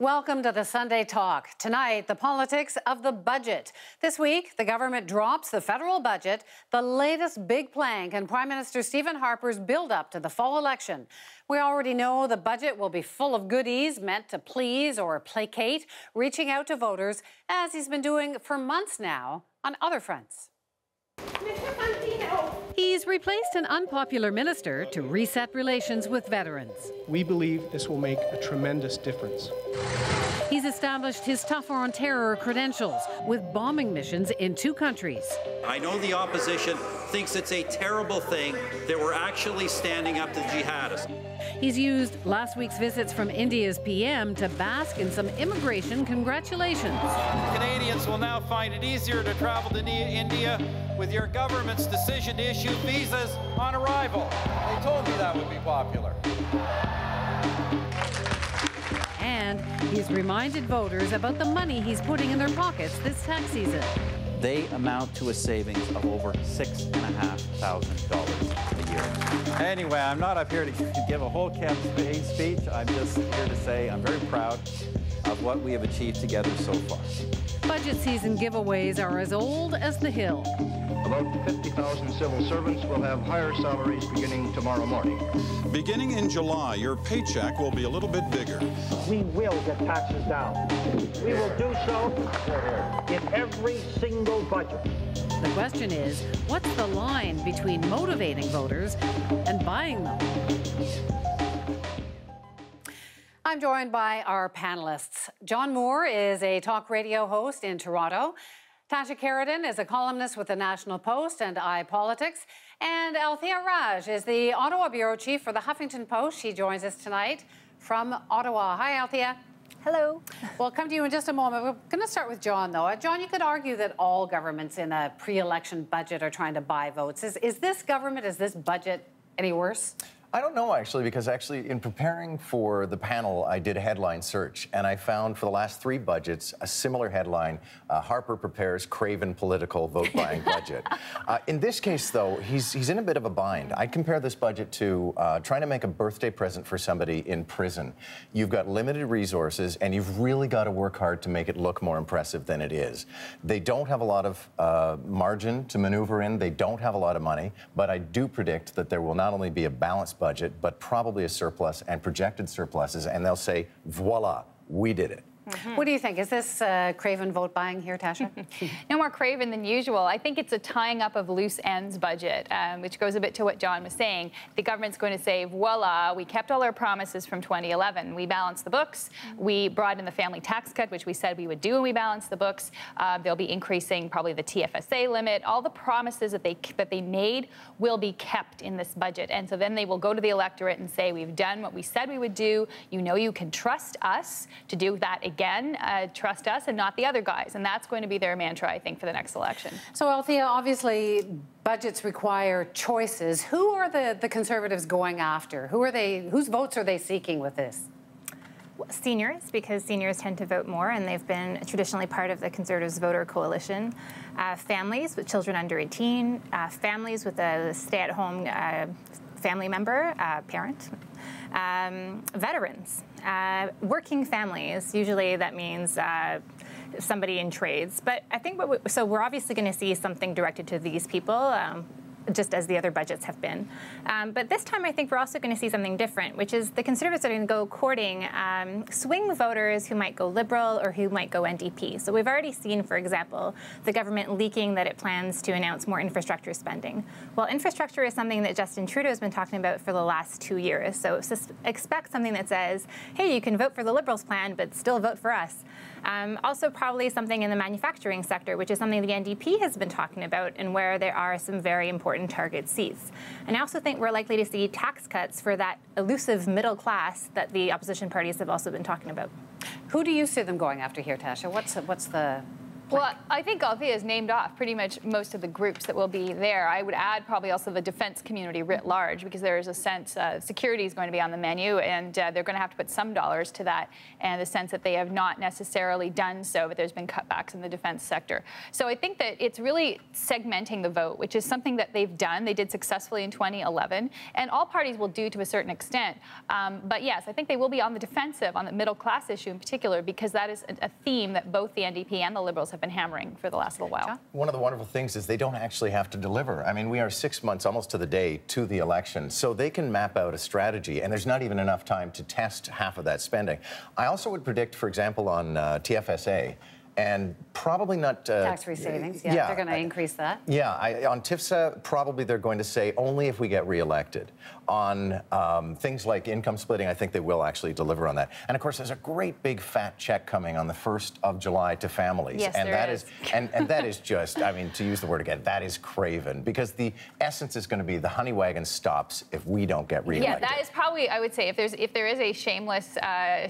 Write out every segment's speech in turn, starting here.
Welcome to the Sunday Talk. Tonight, the politics of the budget. This week, the government drops the federal budget, the latest big plank in Prime Minister Stephen Harper's build-up to the fall election. We already know the budget will be full of goodies meant to please or placate, reaching out to voters, as he's been doing for months now on other fronts. He's replaced an unpopular minister to reset relations with veterans. We believe this will make a tremendous difference. He's established his tough on terror credentials with bombing missions in 2 countries. I know the opposition thinks it's a terrible thing that we're actually standing up to jihadists. He's used last week's visits from India's PM to bask in some immigration congratulations. Canadians will now find it easier to travel to India with your government's decision to issue visas on arrival. They told me that would be popular. And he's reminded voters about the money he's putting in their pockets this tax season. They amount to a savings of over $6,500 a year. Anyway, I'm not up here to give a whole campaign speech. I'm just here to say I'm very proud of what we have achieved together so far. Budget season giveaways are as old as the Hill. About 50,000 civil servants will have higher salaries beginning tomorrow morning. Beginning in July, your paycheck will be a little bit bigger. We will get taxes down. We will do so in every single budget. The question is, what's the line between motivating voters and buying them? I'm joined by our panelists. John Moore is a talk radio host in Toronto. Tasha Keratin is a columnist with the National Post and iPolitics. And Althea Raj is the Ottawa bureau chief for the Huffington Post. She joins us tonight from Ottawa. Hi, Althea. Hello. We'll come to you in just a moment. We're going to start with John, though. John, you could argue that all governments in a pre-election budget are trying to buy votes. Is this government, is this budget any worse? I don't know, actually, because in preparing for the panel, I did a headline search, and I found for the last 3 budgets a similar headline, Harper prepares craven political vote-buying budget. In this case, though, he's in a bit of a bind. I'd compare this budget to trying to make a birthday present for somebody in prison. You've got limited resources, and you've really got to work hard to make it look more impressive than it is. They don't have a lot of margin to maneuver in. They don't have a lot of money, but I do predict that there will not only be a balanced budget, but probably a surplus and projected surpluses, and they'll say, voila, we did it. Mm-hmm. What do you think? Is this craven vote buying here, Tasha? No more craven than usual. I think it's a tying up of loose ends budget, which goes a bit to what John was saying. The government's going to say, voila, we kept all our promises from 2011. We balanced the books. We brought in the family tax cut, which we said we would do when we balanced the books. They'll be increasing probably the TFSA limit. All the promises that they made will be kept in this budget. And so then they will go to the electorate and say, we've done what we said we would do. You know you can trust us to do that again, trust us and not the other guys. And that's going to be their mantra, I think, for the next election. So, Althea, obviously, budgets require choices. Who are the Conservatives going after? Whose votes are they seeking with this? Seniors, because seniors tend to vote more, and they've been traditionally part of the Conservatives voter coalition. Families with children under 18, families with a stay-at-home family member, parent. Veterans, working families, usually that means somebody in trades. But I think so we're obviously going to see something directed to these people, just as the other budgets have been. But this time I think we're also going to see something different, which is the Conservatives are going to go courting swing voters who might go Liberal or who might go NDP. So we've already seen, for example, the government leaking that it plans to announce more infrastructure spending. Well, infrastructure is something that Justin Trudeau has been talking about for the last 2 years. So expect something that says, hey, you can vote for the Liberals plan, but still vote for us. Also probably something in the manufacturing sector, which is something the NDP has been talking about and where there are some very important target seats. And I also think we're likely to see tax cuts for that elusive middle class that the opposition parties have also been talking about. Who do you see them going after here, Tasha? What's the Well, I think Althea has named off pretty much most of the groups that will be there. I would add probably also the defense community writ large, because there is a sense security is going to be on the menu, and they're going to have to put some dollars to that, and the sense that they have not necessarily done so, but there's been cutbacks in the defense sector. So I think that it's really segmenting the vote, which is something that they've done. They did successfully in 2011, and all parties will do to a certain extent. But yes, I think they will be on the defensive on the middle class issue in particular, because that is a theme that both the NDP and the Liberals have been hammering for the last little while. One of the wonderful things is they don't actually have to deliver. I mean, we are 6 months, almost to the day, to the election, so they can map out a strategy, and there's not even enough time to test half of that spending. I also would predict, for example, on TFSA, and probably not... tax-free savings, yeah, they're going to increase that. Yeah, on TIFSA, probably they're going to say only if we get reelected. On things like income splitting, I think they will actually deliver on that. And of course, there's a great big fat check coming on the 1st of July to families. Yes, and there that is. and that is just, I mean, to use the word again, that is craven, because the essence is going to be the honey wagon stops if we don't get reelected. Yeah, that is probably, I would say, if there is a shameless,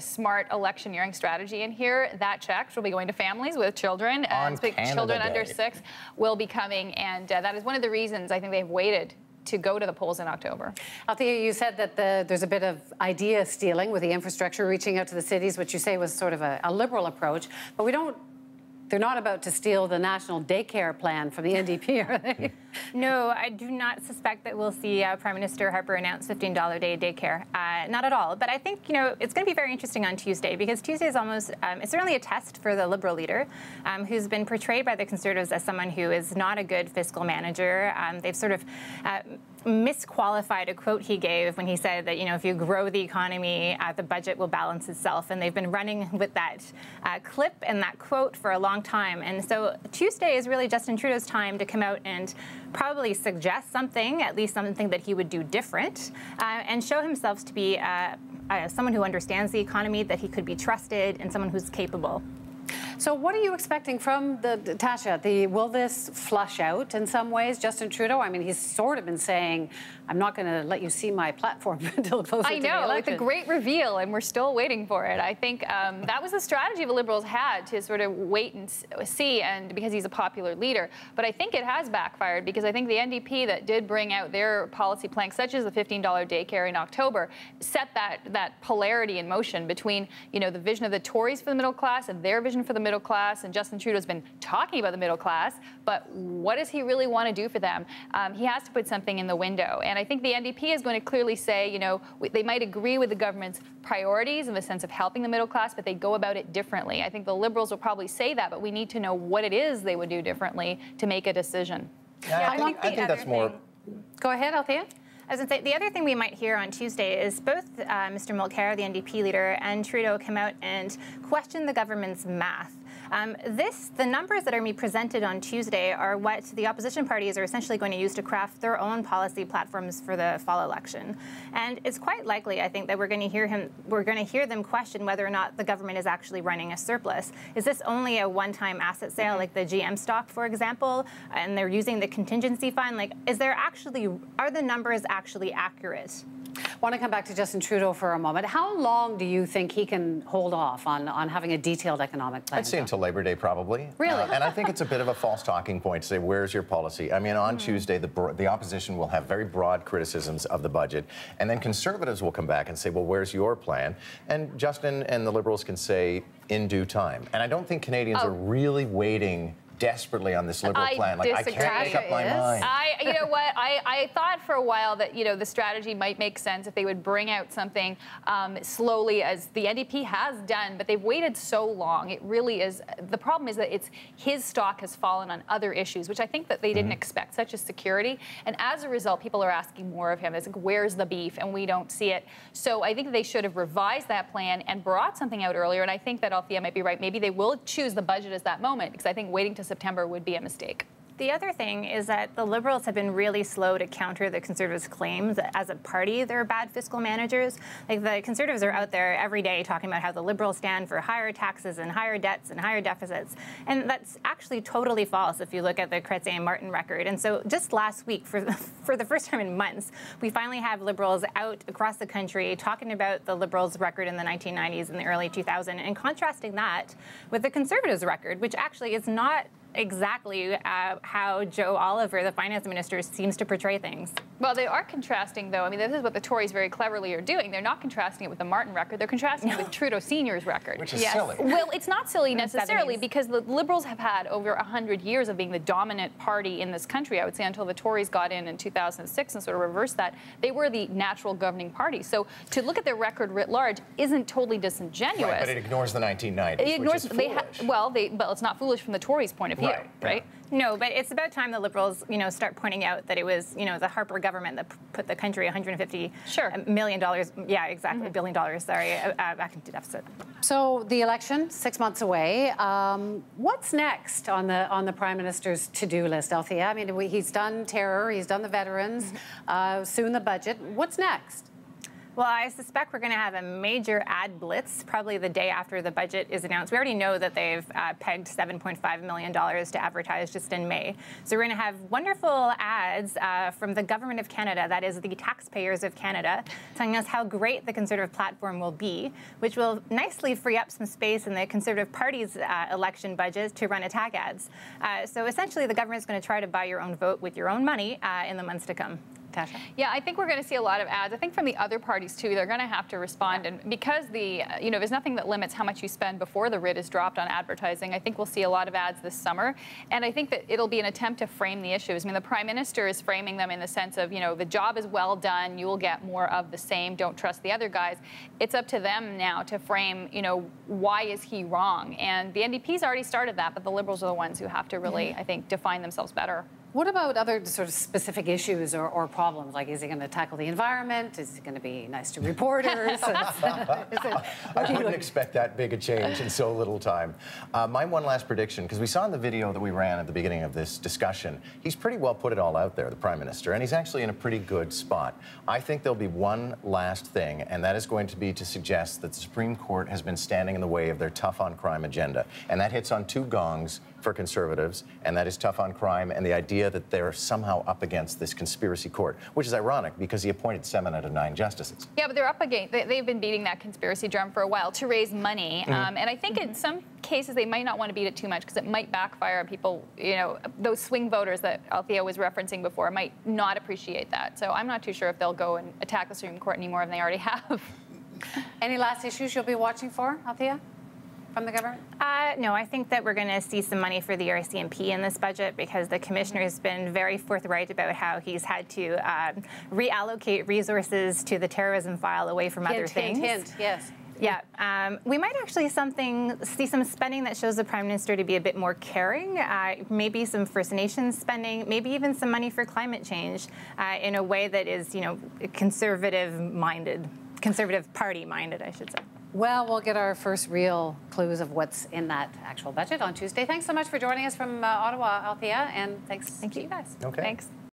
smart electioneering strategy in here, that check will be going to families with children. Children under 6 will be coming, and that is one of the reasons I think they've waited to go to the polls in October. Althea, you said that there's a bit of idea stealing with the infrastructure, reaching out to the cities, which you say was sort of a Liberal approach, but they're not about to steal the national daycare plan from the NDP, are they? No, I do not suspect that we'll see Prime Minister Harper announce $15 a day daycare. Not at all. But I think, it's going to be very interesting on Tuesday, because Tuesday is almost, it's certainly a test for the Liberal leader, who's been portrayed by the Conservatives as someone who is not a good fiscal manager. They've sort of misqualified a quote he gave when he said that, if you grow the economy, the budget will balance itself. And they've been running with that clip and that quote for a long time. And so Tuesday is really Justin Trudeau's time to come out and probably suggest something, at least something that he would do different, and show himself to be someone who understands the economy, that he could be trusted, and someone who's capable. So what are you expecting from Tasha? Will this flush out in some ways, Justin Trudeau? I mean, he's sort of been saying, I'm not going to let you see my platform until closer to the election. I know, it's a great reveal, and we're still waiting for it. I think that was the strategy the Liberals had, to sort of wait and see, and because he's a popular leader. But I think it has backfired, because I think the NDP that did bring out their policy plank, such as the $15 daycare in October, set that polarity in motion between, the vision of the Tories for the middle class and their vision for the middle class. And Justin Trudeau's been talking about the middle class, but what does he really want to do for them? He has to put something in the window. And I think the NDP is going to clearly say, they might agree with the government's priorities in the sense of helping the middle class, but they go about it differently. I think the Liberals will probably say that, but we need to know what it is they would do differently to make a decision. Yeah, I think that's more... Go ahead, Althea. I was going to say, the other thing we might hear on Tuesday is both Mr. Mulcair, the NDP leader, and Trudeau come out and question the government's math. The numbers that are being presented on Tuesday are what the opposition parties are essentially going to use to craft their own policy platforms for the fall election. And it's quite likely, I think, that we're going to hear them question whether or not the government is actually running a surplus. Is this only a one-time asset sale, like the GM stock, for example, and they're using the contingency fund? Like, are the numbers actually accurate? I want to come back to Justin Trudeau for a moment. How long do you think he can hold off on having a detailed economic plan? I'd say until Labor Day, probably. Really? And I think it's a bit of a false talking point to say, where's your policy? I mean, on Tuesday, the opposition will have very broad criticisms of the budget, and then Conservatives will come back and say, well, where's your plan? And Justin and the Liberals can say, in due time. And I don't think Canadians are really waiting desperately on this Liberal plan. Like, I can't make up my mind. You know what? I thought for a while that, the strategy might make sense if they would bring out something slowly, as the NDP has done, but they've waited so long. It really is. The problem is that his stock has fallen on other issues, which I think that they didn't expect, such as security. And as a result, people are asking more of him. It's like, where's the beef? And we don't see it. So I think they should have revised that plan and brought something out earlier. And I think that Althea might be right. Maybe they will choose the budget as that moment, because I think waiting to September would be a mistake. The other thing is that the Liberals have been really slow to counter the Conservatives' claims that as a party they're bad fiscal managers. Like, the Conservatives are out there every day talking about how the Liberals stand for higher taxes and higher debts and higher deficits. And that's actually totally false if you look at the Chrétien and Martin record. And so just last week, for the first time in months, we finally have Liberals out across the country talking about the Liberals' record in the 1990s and the early 2000s and contrasting that with the Conservatives' record, which actually is not exactly how Joe Oliver, the finance minister, seems to portray things. Well, they are contrasting, though. I mean, this is what the Tories very cleverly are doing. They're not contrasting it with the Martin record. They're contrasting it with Trudeau Sr.'s record. Which is silly. Well, it's not silly necessarily because the Liberals have had over 100 years of being the dominant party in this country, I would say, until the Tories got in 2006 and sort of reversed that. They were the natural governing party. So to look at their record writ large isn't totally disingenuous. Right, but it ignores the 1990s, it ignores, which is foolish. Well, it's not foolish from the Tories' point of view, right? No, but it's about time the Liberals, start pointing out that it was, the Harper government that put the country $150 million, yeah, exactly, $1 billion, back into deficit. So the election, 6 months away. What's next on the Prime Minister's to-do list, Althea? I mean, he's done terror, he's done the veterans, soon the budget. What's next? Well, I suspect we're going to have a major ad blitz probably the day after the budget is announced. We already know that they've pegged $7.5 million to advertise just in May. So we're going to have wonderful ads from the Government of Canada, that is the taxpayers of Canada, telling us how great the Conservative platform will be, which will nicely free up some space in the Conservative Party's election budget to run attack ads. So essentially, the government's going to try to buy your own vote with your own money in the months to come. Tasha? Yeah, I think we're going to see a lot of ads. I think from the other parties, too, they're going to have to respond. And because there's nothing that limits how much you spend before the writ is dropped on advertising, I think we'll see a lot of ads this summer. And I think that it'll be an attempt to frame the issues. I mean, the Prime Minister is framing them in the sense of, the job is well done, you will get more of the same, don't trust the other guys. It's up to them now to frame, why is he wrong? And the NDP's already started that, but the Liberals are the ones who have to really, I think, define themselves better. What about other sort of specific issues or problems? Like, is he going to tackle the environment? Is he going to be nice to reporters? I wouldn't expect that big a change in so little time. My one last prediction, because we saw in the video that we ran at the beginning of this discussion, he's pretty well put it all out there, the Prime Minister, and he's actually in a pretty good spot. I think there'll be one last thing, and that is going to be to suggest that the Supreme Court has been standing in the way of their tough on crime agenda. And that hits on two gongs for Conservatives, and that is tough on crime and the idea that they're somehow up against this conspiracy court, which is ironic because he appointed 7 out of 9 justices. Yeah, but they're up against, they've been beating that conspiracy drum for a while to raise money. And I think in some cases they might not want to beat it too much because it might backfire on people, those swing voters that Althea was referencing before might not appreciate that. So I'm not too sure if they'll go and attack the Supreme Court any more than they already have. Any last issues you'll be watching for, Althea? From the government? No, I think that we're going to see some money for the RCMP in this budget because the commissioner has been very forthright about how he's had to reallocate resources to the terrorism file away from other things. Hint, yes. Yeah, we might actually see some spending that shows the Prime Minister to be a bit more caring, maybe some First Nations spending, maybe even some money for climate change in a way that is, conservative party-minded, I should say. Well, we'll get our first real clues of what's in that actual budget on Tuesday. Thanks so much for joining us from Ottawa, Althea, and thanks to you guys. Okay. Thanks.